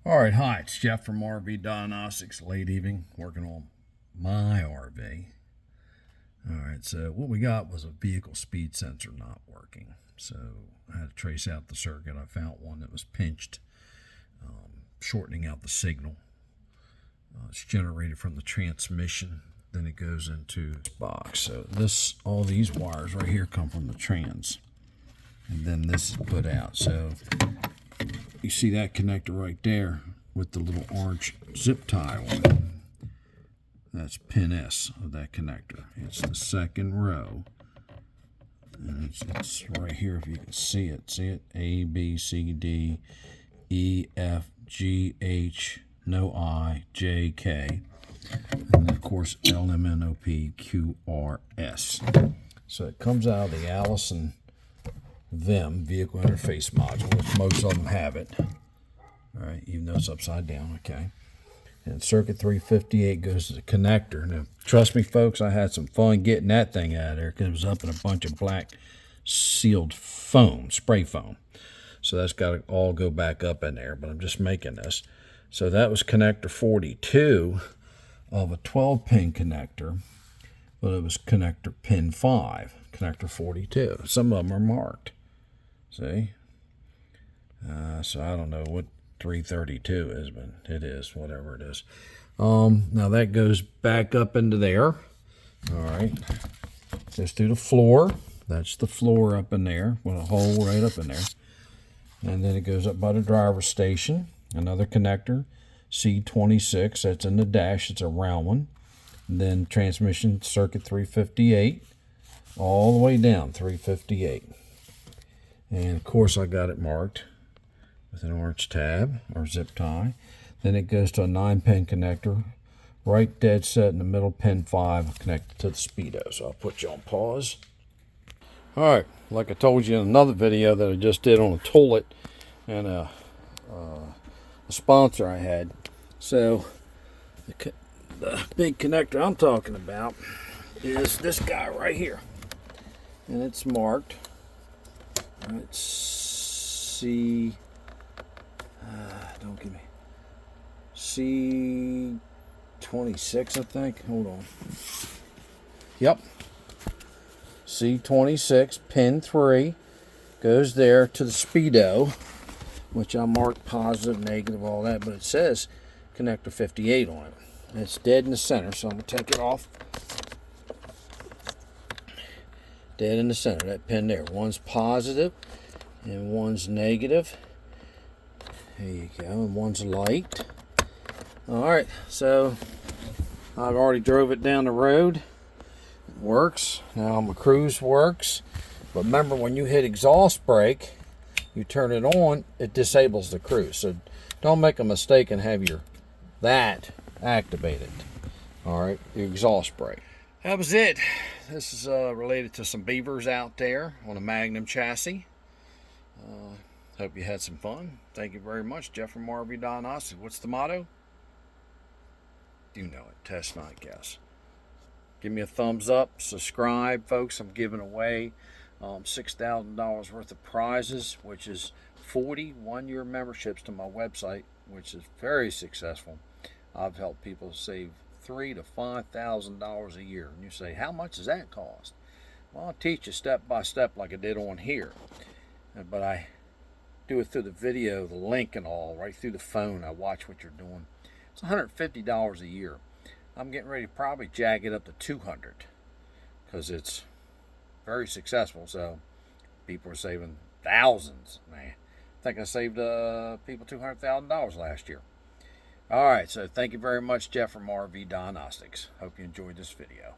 All right, hi, it's Jeff from RV Diagnostics. Late evening, working on my RV. All right, so what we got was a vehicle speed sensor not working. So I had to trace out the circuit. I found one that was pinched, shortening out the signal. It's generated from the transmission. Then it goes into this box. So all these wires right here come from the trans. And then this is put out. So you see that connector right there with the little orange zip tie on it. That's pin S of that connector. It's the second row. And it's right here if you can see it. See it? A, B, C, D, E, F, G, H, no I, J, K. And then, of course, L, M, N, O, P, Q, R, S. So it comes out of the Allison vehicle interface module, which most of them have it. All right, even though it's upside down, okay. And circuit 358 goes to the connector. Now, trust me, folks, I had some fun getting that thing out of there because it was up in a bunch of black sealed foam, spray foam. So that's got to all go back up in there, but I'm just making this. So that was connector 42 of a 12-pin connector, but it was connector pin 5, connector 42. Some of them are marked. See? So I don't know what 332 is, but it is, whatever it is. Now that goes back up into there. All right. Goes through the floor. That's the floor up in there with a hole right up in there. And then it goes up by the driver's station. Another connector, C26. That's in the dash. It's a round one. And then transmission circuit 358. All the way down 358. And of course I got it marked with an orange tab or zip tie. Then it goes to a 9-pin connector, right dead set in the middle, pin 5, connected to the Speedo. So I'll put you on pause. All right, like I told you in another video that I just did on a toilet and a sponsor I had. So the big connector I'm talking about is this guy right here. And it's marked. Let's see. Don't give me. C26, I think. Hold on. Yep. C26, pin 3, goes there to the Speedo, which I marked positive, negative, all that, but it says connector 58 on it. And it's dead in the center, so I'm going to take it off. Dead in the center, that pin there. One's positive and one's negative. There you go, and one's light. Alright, so I've already drove it down the road. It works. Now my cruise works. But remember, when you hit exhaust brake, you turn it on, it disables the cruise. So don't make a mistake and have that activated. Alright, the exhaust brake. That was it. This is related to some beavers out there on a Magnum chassis. Hope you had some fun. Thank you very much. Jeff from RV Diagnostics. What's the motto? You know it. Test not guess. Give me a thumbs up. Subscribe, folks. I'm giving away $6,000 worth of prizes, which is 40 one-year memberships to my website, which is very successful. I've helped people save $3,000 to $5,000 a year. And you say, how much does that cost? Well, I'll teach you step by step like I did on here. But I do it through the video, the link and all, right through the phone. I watch what you're doing. It's $150 a year. I'm getting ready to probably jack it up to $200 because it's very successful. So people are saving thousands, man. I think I saved people $200,000 last year. All right, so thank you very much, Jeff from RV Diagnostics. Hope you enjoyed this video.